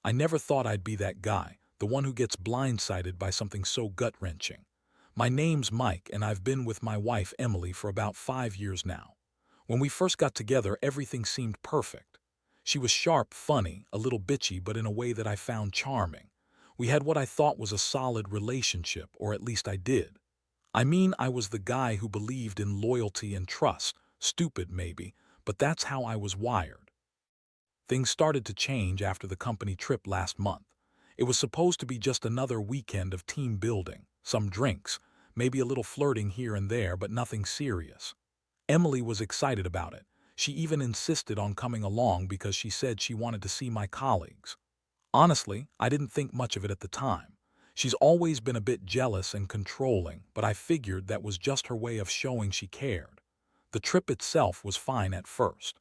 I never thought I'd be that guy, the one who gets blindsided by something so gut-wrenching. My name's Mike, and I've been with my wife Emily for about 5 years now. When we first got together, everything seemed perfect. She was sharp, funny, a little bitchy, but in a way that I found charming. We had what I thought was a solid relationship, or at least I did. I mean, I was the guy who believed in loyalty and trust. Stupid, maybe, but that's how I was wired. Things started to change after the company trip last month. It was supposed to be just another weekend of team building, some drinks, maybe a little flirting here and there, but nothing serious. Emily was excited about it. She even insisted on coming along because she said she wanted to see my colleagues. Honestly, I didn't think much of it at the time. She's always been a bit jealous and controlling, but I figured that was just her way of showing she cared. The trip itself was fine at first.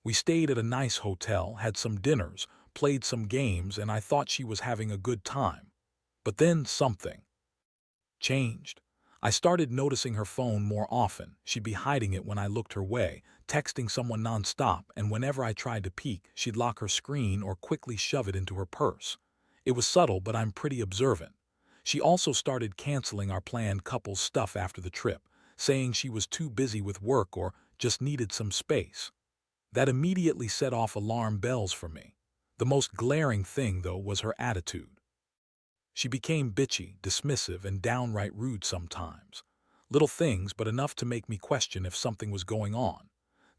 We stayed at a nice hotel, had some dinners, played some games, and I thought she was having a good time. But then something changed. I started noticing her phone more often. She'd be hiding it when I looked her way, texting someone nonstop, and whenever I tried to peek, she'd lock her screen or quickly shove it into her purse. It was subtle, but I'm pretty observant. She also started canceling our planned couples stuff after the trip, saying she was too busy with work or just needed some space. That immediately set off alarm bells for me. The most glaring thing, though, was her attitude. She became bitchy, dismissive, and downright rude sometimes. Little things, but enough to make me question if something was going on.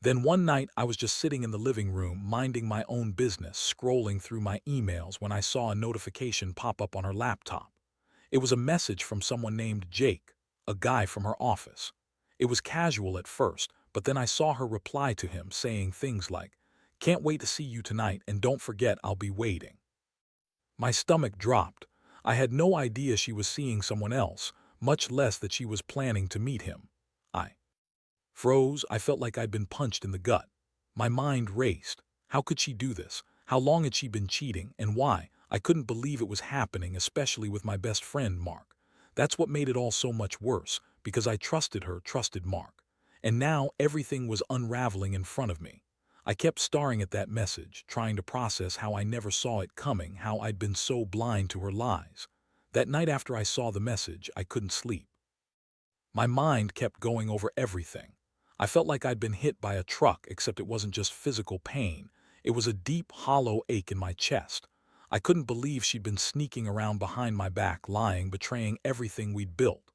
Then one night I was just sitting in the living room, minding my own business, scrolling through my emails when I saw a notification pop up on her laptop. It was a message from someone named Jake, a guy from her office. It was casual at first, but then I saw her reply to him saying things like, "Can't wait to see you tonight, and don't forget I'll be waiting." My stomach dropped. I had no idea she was seeing someone else, much less that she was planning to meet him. I froze. I felt like I'd been punched in the gut. My mind raced. How could she do this? How long had she been cheating, and why? I couldn't believe it was happening, especially with my best friend, Mark. That's what made it all so much worse, because I trusted her, trusted Mark. And now everything was unraveling in front of me. I kept staring at that message, trying to process how I never saw it coming, how I'd been so blind to her lies. That night after I saw the message, I couldn't sleep. My mind kept going over everything. I felt like I'd been hit by a truck, except it wasn't just physical pain. It was a deep, hollow ache in my chest. I couldn't believe she'd been sneaking around behind my back, lying, betraying everything we'd built.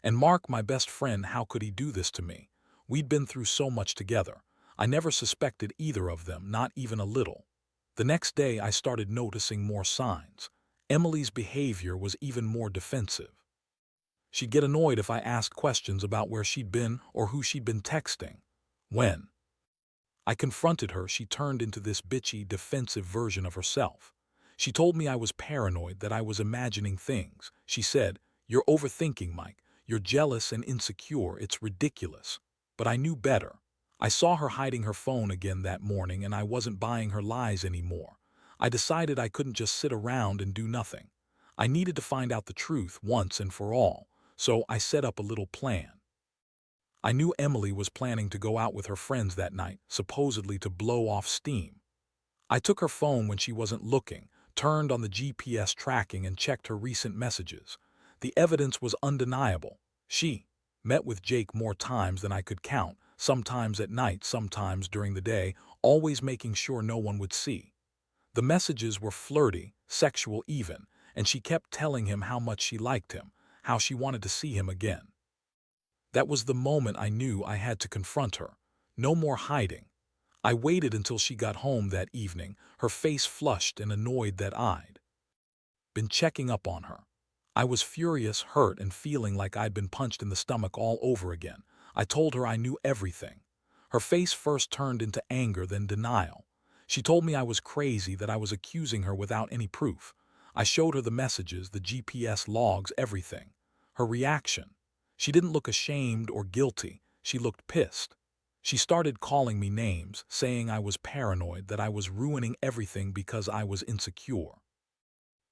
And Mark, my best friend, how could he do this to me? We'd been through so much together. I never suspected either of them, not even a little. The next day, I started noticing more signs. Emily's behavior was even more defensive. She'd get annoyed if I asked questions about where she'd been or who she'd been texting. When I confronted her, she turned into this bitchy, defensive version of herself. She told me I was paranoid, that I was imagining things. She said, "You're overthinking, Mike. You're jealous and insecure. It's ridiculous." But I knew better. I saw her hiding her phone again that morning, and I wasn't buying her lies anymore. I decided I couldn't just sit around and do nothing. I needed to find out the truth once and for all, so I set up a little plan. I knew Emily was planning to go out with her friends that night, supposedly to blow off steam. I took her phone when she wasn't looking, turned on the GPS tracking, and checked her recent messages. The evidence was undeniable. She met with Jake more times than I could count, sometimes at night, sometimes during the day, always making sure no one would see. The messages were flirty, sexual even, and she kept telling him how much she liked him, how she wanted to see him again. That was the moment I knew I had to confront her. No more hiding. I waited until she got home that evening, her face flushed and annoyed that I'd been checking up on her. I was furious, hurt, and feeling like I'd been punched in the stomach all over again. I told her I knew everything. Her face first turned into anger, then denial. She told me I was crazy, that I was accusing her without any proof. I showed her the messages, the GPS logs, everything. Her reaction. She didn't look ashamed or guilty. She looked pissed. She started calling me names, saying I was paranoid, that I was ruining everything because I was insecure.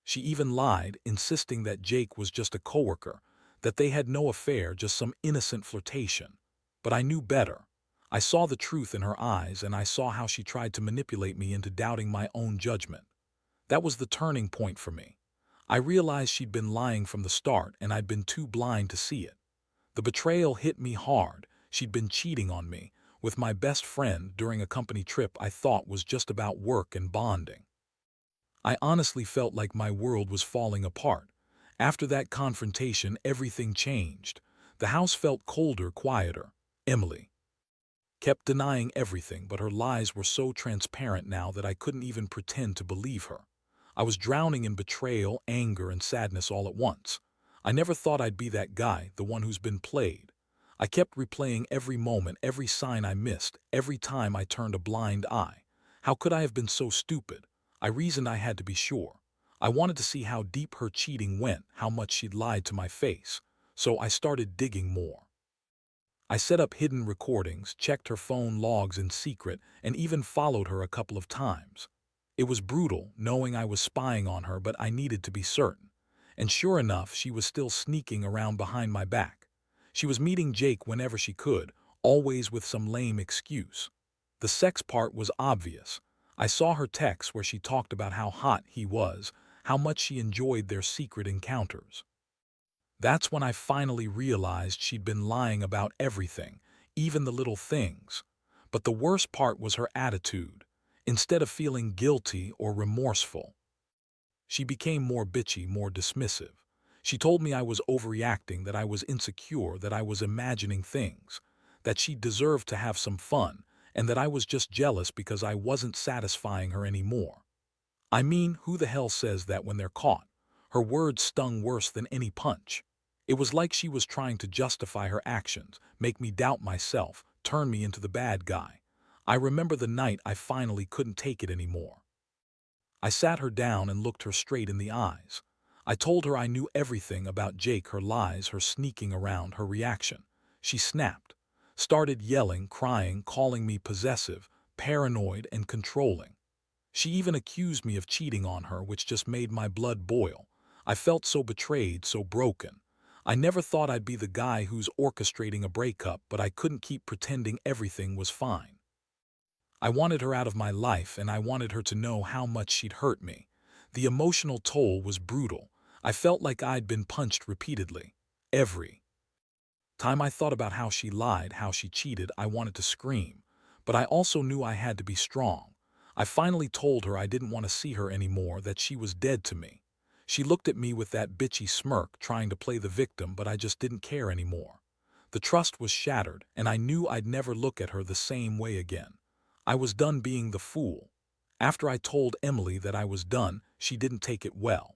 She even lied, insisting that Jake was just a coworker, that they had no affair, just some innocent flirtation. But I knew better. I saw the truth in her eyes, and I saw how she tried to manipulate me into doubting my own judgment. That was the turning point for me. I realized she'd been lying from the start and I'd been too blind to see it. The betrayal hit me hard. She'd been cheating on me with my best friend during a company trip I thought was just about work and bonding. I honestly felt like my world was falling apart. After that confrontation, everything changed. The house felt colder, quieter. Emily kept denying everything, but her lies were so transparent now that I couldn't even pretend to believe her. I was drowning in betrayal, anger, and sadness all at once. I never thought I'd be that guy, the one who's been played. I kept replaying every moment, every sign I missed, every time I turned a blind eye. How could I have been so stupid? I reasoned I had to be sure. I wanted to see how deep her cheating went, how much she'd lied to my face. So I started digging more. I set up hidden recordings, checked her phone logs in secret, and even followed her a couple of times. It was brutal, knowing I was spying on her, but I needed to be certain. And sure enough, she was still sneaking around behind my back. She was meeting Jake whenever she could, always with some lame excuse. The sex part was obvious. I saw her texts where she talked about how hot he was, how much she enjoyed their secret encounters. That's when I finally realized she'd been lying about everything, even the little things. But the worst part was her attitude. Instead of feeling guilty or remorseful, she became more bitchy, more dismissive. She told me I was overreacting, that I was insecure, that I was imagining things, that she deserved to have some fun, and that I was just jealous because I wasn't satisfying her anymore. I mean, who the hell says that when they're caught? Her words stung worse than any punch. It was like she was trying to justify her actions, make me doubt myself, turn me into the bad guy. I remember the night I finally couldn't take it anymore. I sat her down and looked her straight in the eyes. I told her I knew everything about Jake, her lies, her sneaking around, her reaction. She snapped, started yelling, crying, calling me possessive, paranoid, and controlling. She even accused me of cheating on her, which just made my blood boil. I felt so betrayed, so broken. I never thought I'd be the guy who's orchestrating a breakup, but I couldn't keep pretending everything was fine. I wanted her out of my life, and I wanted her to know how much she'd hurt me. The emotional toll was brutal. I felt like I'd been punched repeatedly. Every time I thought about how she lied, how she cheated, I wanted to scream. But I also knew I had to be strong. I finally told her I didn't want to see her anymore, that she was dead to me. She looked at me with that bitchy smirk, trying to play the victim, but I just didn't care anymore. The trust was shattered, and I knew I'd never look at her the same way again. I was done being the fool. After I told Emily that I was done, she didn't take it well.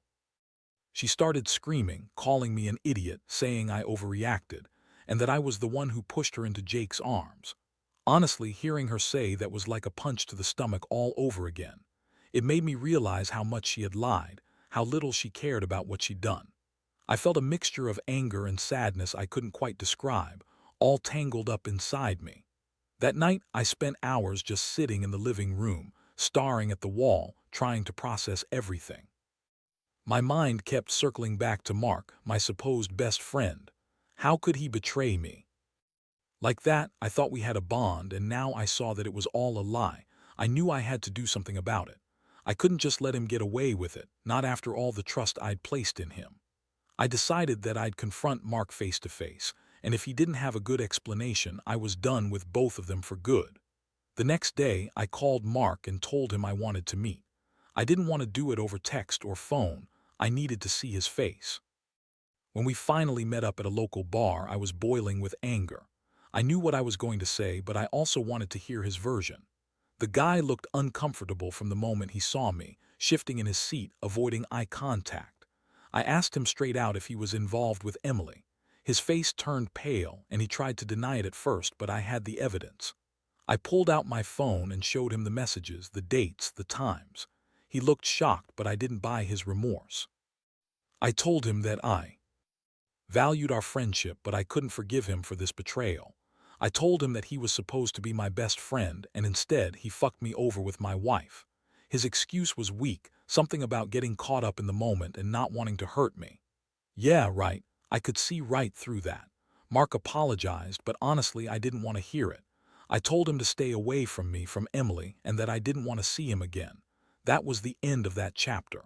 She started screaming, calling me an idiot, saying I overreacted, and that I was the one who pushed her into Jake's arms. Honestly, hearing her say that was like a punch to the stomach all over again. It made me realize how much she had lied, how little she cared about what she'd done. I felt a mixture of anger and sadness I couldn't quite describe, all tangled up inside me. That night, I spent hours just sitting in the living room, staring at the wall, trying to process everything. My mind kept circling back to Mark, my supposed best friend. How could he betray me? Like that, I thought we had a bond, and now I saw that it was all a lie. I knew I had to do something about it. I couldn't just let him get away with it, not after all the trust I'd placed in him. I decided that I'd confront Mark face to face, and if he didn't have a good explanation, I was done with both of them for good. The next day, I called Mark and told him I wanted to meet. I didn't want to do it over text or phone. I needed to see his face. When we finally met up at a local bar, I was boiling with anger. I knew what I was going to say, but I also wanted to hear his version. The guy looked uncomfortable from the moment he saw me, shifting in his seat, avoiding eye contact. I asked him straight out if he was involved with Emily. His face turned pale, and he tried to deny it at first, but I had the evidence. I pulled out my phone and showed him the messages, the dates, the times. He looked shocked, but I didn't buy his remorse. I told him that I valued our friendship, but I couldn't forgive him for this betrayal. I told him that he was supposed to be my best friend, and instead he fucked me over with my wife. His excuse was weak, something about getting caught up in the moment and not wanting to hurt me. Yeah, right. I could see right through that. Mark apologized, but honestly, I didn't want to hear it. I told him to stay away from me, from Emily, and that I didn't want to see him again. That was the end of that chapter.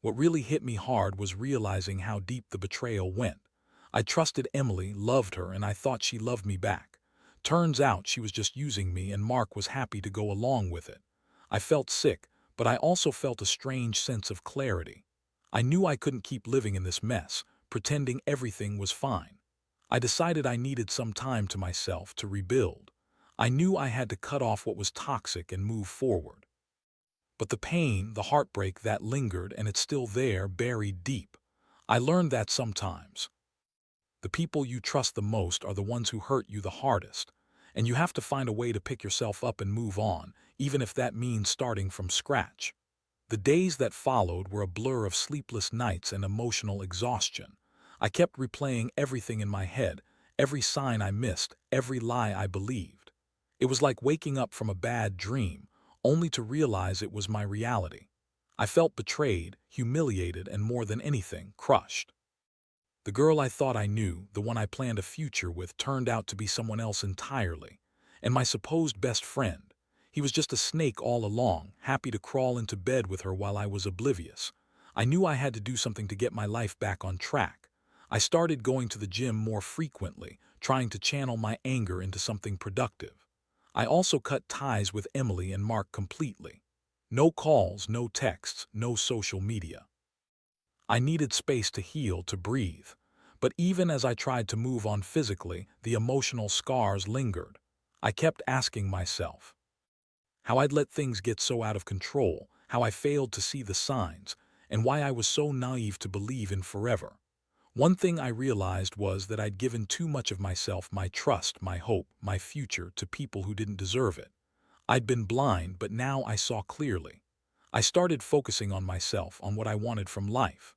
What really hit me hard was realizing how deep the betrayal went. I trusted Emily, loved her, and I thought she loved me back. Turns out she was just using me, and Mark was happy to go along with it. I felt sick, but I also felt a strange sense of clarity. I knew I couldn't keep living in this mess, pretending everything was fine. I decided I needed some time to myself to rebuild. I knew I had to cut off what was toxic and move forward. But the pain, the heartbreak that lingered, and it's still there, buried deep. I learned that sometimes the people you trust the most are the ones who hurt you the hardest, and you have to find a way to pick yourself up and move on, even if that means starting from scratch. The days that followed were a blur of sleepless nights and emotional exhaustion. I kept replaying everything in my head, every sign I missed, every lie I believed. It was like waking up from a bad dream, only to realize it was my reality. I felt betrayed, humiliated, and more than anything, crushed. The girl I thought I knew, the one I planned a future with, turned out to be someone else entirely. And my supposed best friend, he was just a snake all along, happy to crawl into bed with her while I was oblivious. I knew I had to do something to get my life back on track. I started going to the gym more frequently, trying to channel my anger into something productive. I also cut ties with Emily and Mark completely. No calls, no texts, no social media. I needed space to heal, to breathe. But even as I tried to move on physically, the emotional scars lingered. I kept asking myself how I'd let things get so out of control, how I failed to see the signs, and why I was so naive to believe in forever. One thing I realized was that I'd given too much of myself, my trust, my hope, my future, to people who didn't deserve it. I'd been blind, but now I saw clearly. I started focusing on myself, on what I wanted from life.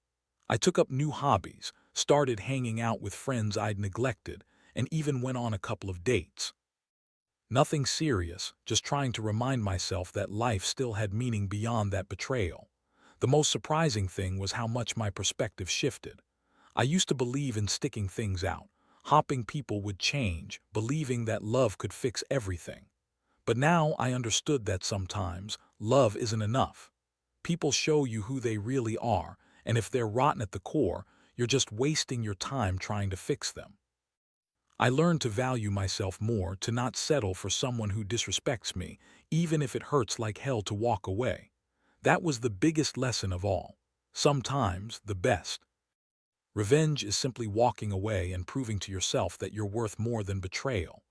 I took up new hobbies, started hanging out with friends I'd neglected, and even went on a couple of dates. Nothing serious, just trying to remind myself that life still had meaning beyond that betrayal. The most surprising thing was how much my perspective shifted. I used to believe in sticking things out, hoping people would change, believing that love could fix everything. But now I understood that sometimes love isn't enough. People show you who they really are, and if they're rotten at the core, you're just wasting your time trying to fix them. I learned to value myself more, to not settle for someone who disrespects me, even if it hurts like hell to walk away. That was the biggest lesson of all. Sometimes the best. Revenge is simply walking away and proving to yourself that you're worth more than betrayal.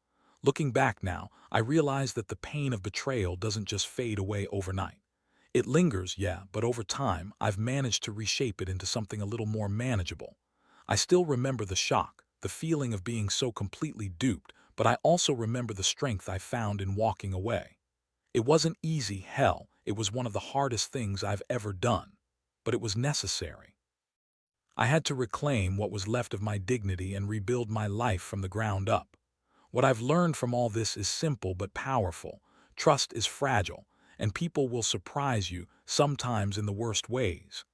Looking back now, I realize that the pain of betrayal doesn't just fade away overnight. It lingers, yeah, but over time, I've managed to reshape it into something a little more manageable. I still remember the shock, the feeling of being so completely duped, but I also remember the strength I found in walking away. It wasn't easy, hell, it was one of the hardest things I've ever done. But it was necessary. I had to reclaim what was left of my dignity and rebuild my life from the ground up. What I've learned from all this is simple but powerful. Trust is fragile, and people will surprise you, sometimes in the worst ways.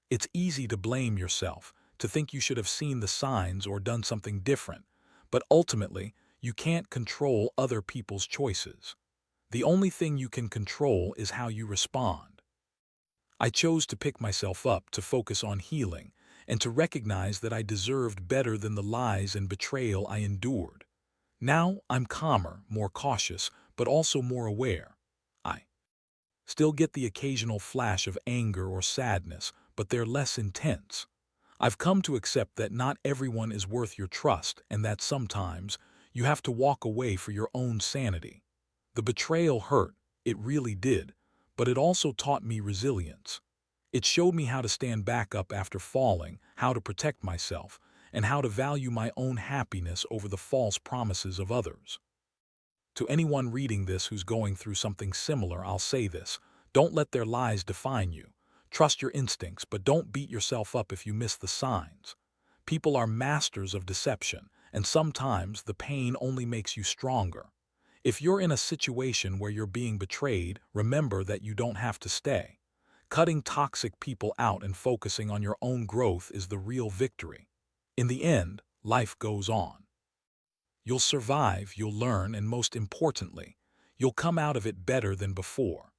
It's easy to blame yourself, to think you should have seen the signs or done something different, but ultimately, you can't control other people's choices. The only thing you can control is how you respond. I chose to pick myself up, to focus on healing, and to recognize that I deserved better than the lies and betrayal I endured. Now I'm calmer, more cautious, but also more aware. I still get the occasional flash of anger or sadness, but they're less intense. I've come to accept that not everyone is worth your trust, and that sometimes you have to walk away for your own sanity. The betrayal hurt, it really did, but it also taught me resilience. It showed me how to stand back up after falling, how to protect myself, and how to value my own happiness over the false promises of others. To anyone reading this who's going through something similar, I'll say this: don't let their lies define you. Trust your instincts, but don't beat yourself up if you miss the signs. People are masters of deception, and sometimes the pain only makes you stronger. If you're in a situation where you're being betrayed, remember that you don't have to stay. Cutting toxic people out and focusing on your own growth is the real victory. In the end, life goes on. You'll survive, you'll learn, and most importantly, you'll come out of it better than before.